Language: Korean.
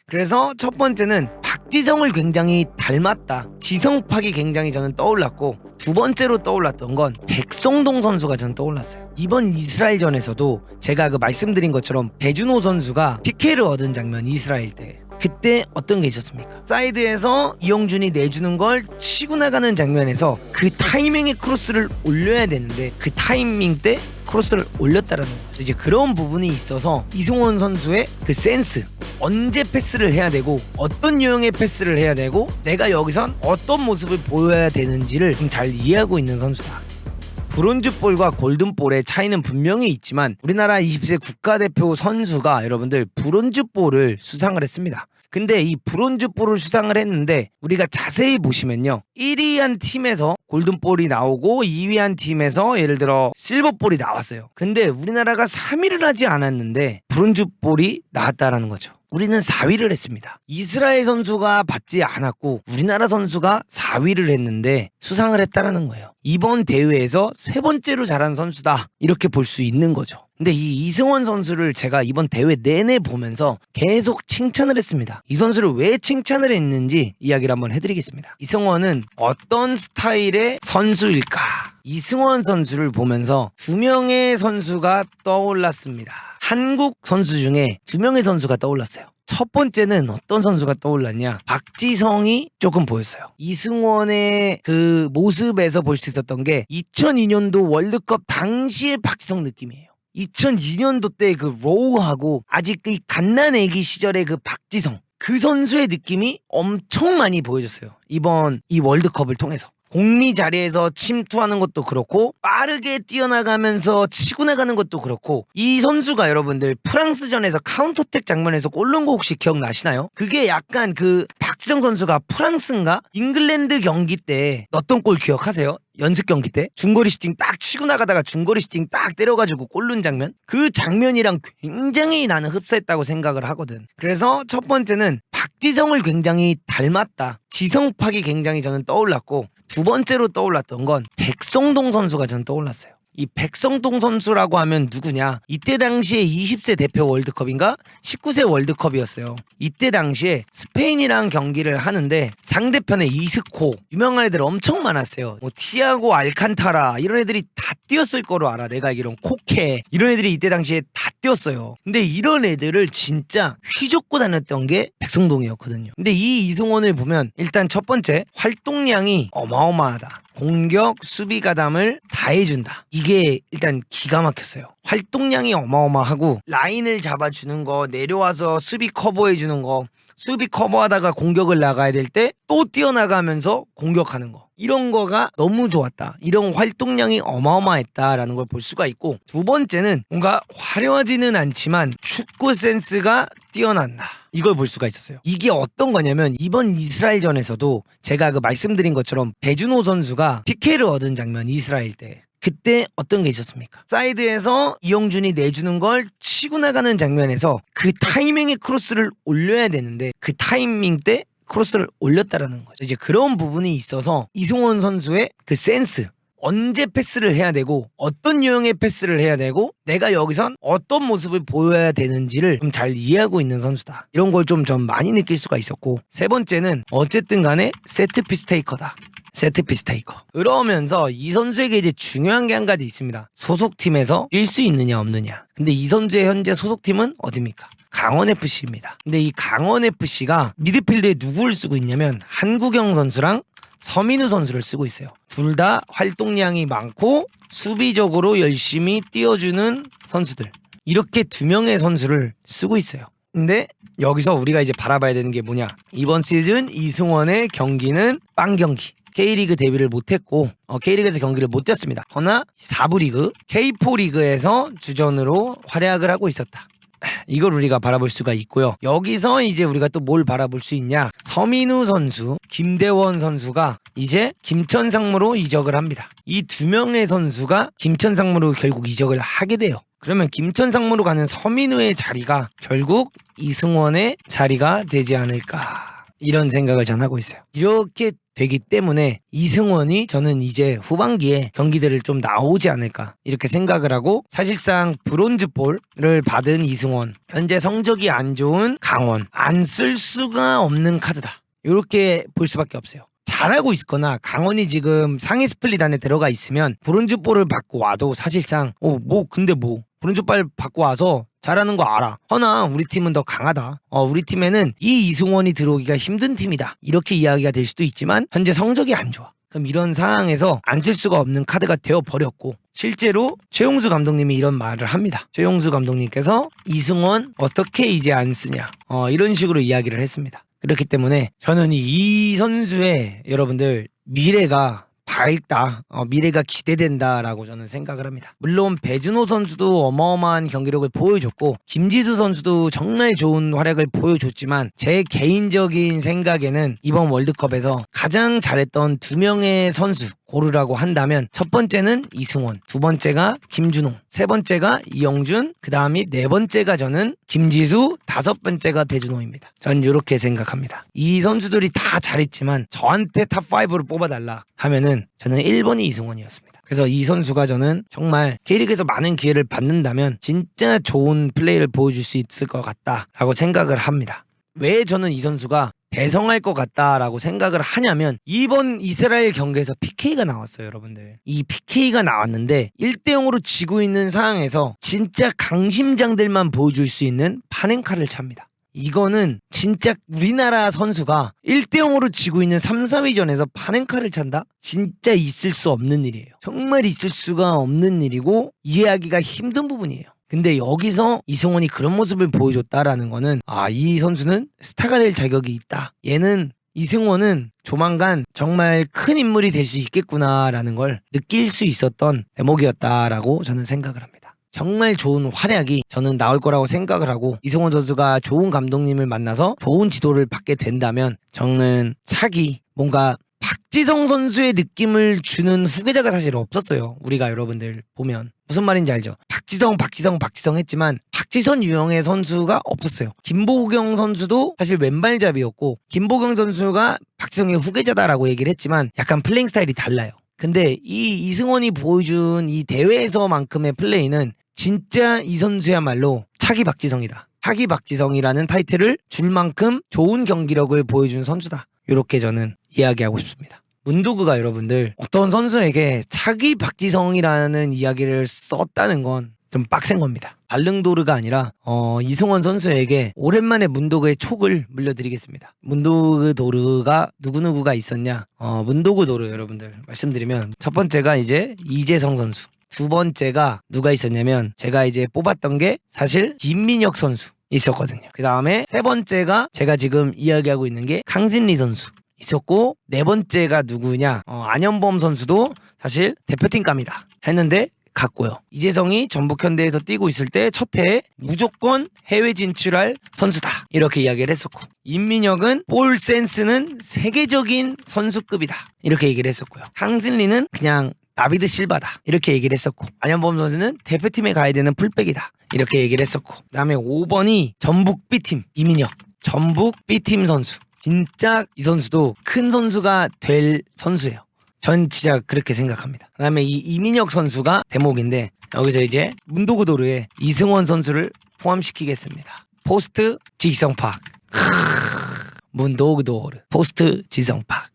그래서 첫 번째는 박지성을 굉장히 닮았다. 지성팍이 굉장히 저는 떠올랐고, 두 번째로 떠올랐던 건 백성동 선수가 저는 떠올랐어요. 이번 이스라엘전에서도 제가 말씀드린 것처럼 배준호 선수가 PK를 얻은 장면, 이스라엘 때 그때 어떤 게 있었습니까? 사이드에서 이영준이 내주는 걸 치고 나가는 장면에서 그 타이밍에 크로스를 올려야 되는데 그 타이밍 때 크로스를 올렸다라는 거죠. 이제 그런 부분이 있어서 이승원 선수의 그 센스, 언제 패스를 해야 되고 어떤 유형의 패스를 해야 되고 내가 여기선 어떤 모습을 보여야 되는지를 좀 잘 이해하고 있는 선수다. 브론즈볼과 골든볼의 차이는 분명히 있지만 우리나라 20세 국가대표 선수가 여러분들 브론즈볼을 수상을 했습니다. 근데 이 브론즈볼을 수상을 했는데 우리가 자세히 보시면요, 1위 한 팀에서 골든볼이 나오고 2위 한 팀에서 예를 들어 실버볼이 나왔어요. 근데 우리나라가 3위를 하지 않았는데 브론즈볼이 나왔다라는 거죠. 우리는 4위를 했습니다. 이스라엘 선수가 받지 않았고 우리나라 선수가 4위를 했는데 수상을 했다라는 거예요. 이번 대회에서 세 번째로 잘한 선수다, 이렇게 볼 수 있는 거죠. 근데 이 이승원 선수를 제가 이번 대회 내내 보면서 계속 칭찬을 했습니다. 이 선수를 왜 칭찬을 했는지 이야기를 한번 해드리겠습니다. 이승원은 어떤 스타일의 선수일까? 이승원 선수를 보면서 두 명의 선수가 떠올랐습니다. 한국 선수 중에 두 명의 선수가 떠올랐어요. 첫 번째는 어떤 선수가 떠올랐냐? 박지성이 조금 보였어요. 이승원의 그 모습에서 볼 수 있었던 게 2002년도 월드컵 당시의 박지성 느낌이에요. 2002년도 때 그 로우하고 아직 그 갓난애기 시절의 그 박지성, 그 선수의 느낌이 엄청 많이 보여줬어요. 이번 이 월드컵을 통해서. 공리 자리에서 침투하는 것도 그렇고 빠르게 뛰어나가면서 치고 나가는 것도 그렇고, 이 선수가 여러분들 프랑스전에서 카운터택 장면에서 골 넣은 거 혹시 기억나시나요? 그게 약간 그 박지성 선수가 프랑스인가 잉글랜드 경기 때 넣었던 골 기억하세요? 연습 경기 때 중거리 슈팅 딱 치고 나가다가 중거리 슈팅 딱 때려가지고 골 넣은 장면, 그 장면이랑 굉장히 나는 흡사했다고 생각을 하거든. 그래서 첫 번째는 박지성을 굉장히 닮았다. 지성팍이 굉장히 저는 떠올랐고, 두 번째로 떠올랐던 건 백성동 선수가 저는 떠올랐어요. 이 백성동 선수라고 하면 누구냐? 이때 당시에 20세 대표 월드컵인가 19세 월드컵이었어요. 이때 당시에 스페인이랑 경기를 하는데 상대편에 이스코, 유명한 애들 엄청 많았어요. 뭐 티아고 알칸타라 이런 애들이 다 뛰었을 거로 알아. 내가 알기론 코케 이런 애들이 이때 당시에 다 뛰었어요. 근데 이런 애들을 진짜 휘젓고 다녔던 게 백성동이었거든요. 근데 이 이승원을 보면 일단 첫 번째, 활동량이 어마어마하다. 공격, 수비 가담을 다 해준다. 이게 일단 기가 막혔어요. 활동량이 어마어마하고 라인을 잡아주는 거, 내려와서 수비 커버해주는 거, 수비 커버하다가 공격을 나가야 될 때 또 뛰어나가면서 공격하는 거, 이런 거가 너무 좋았다. 이런 활동량이 어마어마했다라는 걸 볼 수가 있고, 두 번째는 뭔가 화려하지는 않지만 축구 센스가 뛰어난다, 이걸 볼 수가 있었어요. 이게 어떤 거냐면 이번 이스라엘전에서도 제가 말씀드린 것처럼 배준호 선수가 PK를 얻은 장면, 이스라엘 때 그때 어떤 게 있었습니까? 사이드에서 이영준이 내주는 걸 치고 나가는 장면에서 그 타이밍에 크로스를 올려야 되는데 그 타이밍 때 크로스를 올렸다라는 거죠. 이제 그런 부분이 있어서 이승원 선수의 그 센스, 언제 패스를 해야 되고 어떤 유형의 패스를 해야 되고 내가 여기선 어떤 모습을 보여야 되는지를 좀 잘 이해하고 있는 선수다. 이런 걸 좀 많이 느낄 수가 있었고, 세 번째는 어쨌든 간에 세트피스 테이커다. 세트피스 테이커. 그러면서 이 선수에게 이제 중요한 게 한 가지 있습니다. 소속팀에서 뛸 수 있느냐 없느냐. 근데 이 선수의 현재 소속팀은 어디입니까? 강원FC입니다. 근데 이 강원FC가 미드필드에 누구를 쓰고 있냐면 한국영 선수랑 서민우 선수를 쓰고 있어요. 둘 다 활동량이 많고 수비적으로 열심히 뛰어주는 선수들, 이렇게 두 명의 선수를 쓰고 있어요. 근데 여기서 우리가 이제 바라봐야 되는 게 뭐냐, 이번 시즌 이승원의 경기는 빵 경기. K리그 데뷔를 못했고 K리그에서 경기를 못 뛰었습니다. 허나 4부 리그, K4 리그에서 주전으로 활약을 하고 있었다. 이걸 우리가 바라볼 수가 있고요. 여기서 이제 우리가 또 뭘 바라볼 수 있냐, 서민우 선수, 김대원 선수가 이제 김천상무로 이적을 합니다. 이 두 명의 선수가 김천상무로 결국 이적을 하게 돼요. 그러면 김천상무로 가는 서민우의 자리가 결국 이승원의 자리가 되지 않을까. 이런 생각을 전 하고 있어요. 이렇게 되기 때문에 이승원이 저는 이제 후반기에 경기들을 좀 나오지 않을까 이렇게 생각을 하고, 사실상 브론즈볼을 받은 이승원, 현재 성적이 안 좋은 강원, 안 쓸 수가 없는 카드다 이렇게 볼 수밖에 없어요. 잘하고 있거나 강원이 지금 상위 스플릿 안에 들어가 있으면 브론즈볼을 받고 와도 사실상 근데 브론즈볼 받고 와서 잘하는 거 알아. 허나 우리 팀은 더 강하다. 우리 팀에는 이 이승원이 들어오기가 힘든 팀이다. 이렇게 이야기가 될 수도 있지만 현재 성적이 안 좋아. 그럼 이런 상황에서 안 쓸 수가 없는 카드가 되어버렸고, 실제로 최용수 감독님이 이런 말을 합니다. 최용수 감독님께서 이승원 어떻게 이제 안 쓰냐 이런 식으로 이야기를 했습니다. 그렇기 때문에 저는 이 선수의 여러분들 미래가 밝다, 미래가 기대된다라고 저는 생각을 합니다. 물론 배준호 선수도 어마어마한 경기력을 보여줬고 김지수 선수도 정말 좋은 활약을 보여줬지만, 제 개인적인 생각에는 이번 월드컵에서 가장 잘했던 2명의 선수 고르라고 한다면, 첫 번째는 이승원, 두 번째가 김준호, 세 번째가 이영준, 그 다음이 네 번째가 저는 김지수, 다섯 번째가 배준호입니다. 전 이렇게 생각합니다. 이 선수들이 다 잘했지만 저한테 탑5를 뽑아달라 하면은 저는 1번이 이승원이었습니다. 그래서 이 선수가 저는 정말 K리그에서 많은 기회를 받는다면 진짜 좋은 플레이를 보여줄 수 있을 것 같다라고 생각을 합니다. 왜 저는 이 선수가 대성할 것 같다라고 생각을 하냐면, 이번 이스라엘 경기에서 PK가 나왔어요, 여러분들. 이 PK가 나왔는데 1대0으로 지고 있는 상황에서 진짜 강심장들만 보여줄 수 있는 파넨카를 찹니다. 이거는 진짜 우리나라 선수가 1대0으로 지고 있는 3, 4위전에서 파넨카를 찬다? 진짜 있을 수 없는 일이에요. 정말 있을 수가 없는 일이고 이해하기가 힘든 부분이에요. 근데 여기서 이승원이 그런 모습을 보여줬다라는 거는, 이 선수는 스타가 될 자격이 있다. 이승원은 조만간 정말 큰 인물이 될 수 있겠구나라는 걸 느낄 수 있었던 대목이었다라고 저는 생각을 합니다. 정말 좋은 활약이 저는 나올 거라고 생각을 하고, 이승원 선수가 좋은 감독님을 만나서 좋은 지도를 받게 된다면 저는 차기 뭔가 박지성 선수의 느낌을 주는 후계자가 사실 없었어요. 우리가 여러분들 보면 무슨 말인지 알죠? 박지성 했지만 박지선 유형의 선수가 없었어요. 김보경 선수도 사실 왼발잡이였고, 김보경 선수가 박지성의 후계자다라고 얘기를 했지만 약간 플레잉 스타일이 달라요. 근데 이 이승원이 보여준 이 대회에서만큼의 플레이는 진짜 이 선수야말로 차기 박지성이다. 차기 박지성이라는 타이틀을 줄 만큼 좋은 경기력을 보여준 선수다. 이렇게 저는 이야기하고 싶습니다. 문도그가 여러분들 어떤 선수에게 차기 박지성이라는 이야기를 썼다는 건 좀 빡센 겁니다. 발릉도르가 아니라 이승원 선수에게 오랜만에 문도그의 촉을 물려드리겠습니다. 문도그 도르가 누구누구가 있었냐? 문도그 도르 여러분들 말씀드리면, 첫 번째가 이제 이재성 선수, 두 번째가 누가 있었냐면 제가 이제 뽑았던 게 사실 김민혁 선수 있었거든요. 그 다음에 세 번째가 제가 지금 이야기하고 있는 게 강진리 선수 있었고, 네 번째가 누구냐? 안현범 선수도 사실 대표팀감이다 했는데 갔고요. 이재성이 전북 현대에서 뛰고 있을 때 첫 해에 무조건 해외 진출할 선수다 이렇게 이야기를 했었고, 임민혁은 볼 센스는 세계적인 선수급이다 이렇게 얘기를 했었고요. 강진리는 그냥 다비드 실바다 이렇게 얘기를 했었고, 안현범 선수는 대표팀에 가야 되는 풀백이다 이렇게 얘기를 했었고, 그 다음에 5번이 전북 B팀 이민혁, 전북 B팀 선수. 진짜 이 선수도 큰 선수가 될 선수예요. 전 진짜 그렇게 생각합니다. 그 다음에 이 이민혁 선수가 대목인데, 여기서 이제 문도그 도르에 이승원 선수를 포함시키겠습니다. 포스트 지성팍. 문도그 도르 포스트 지성팍.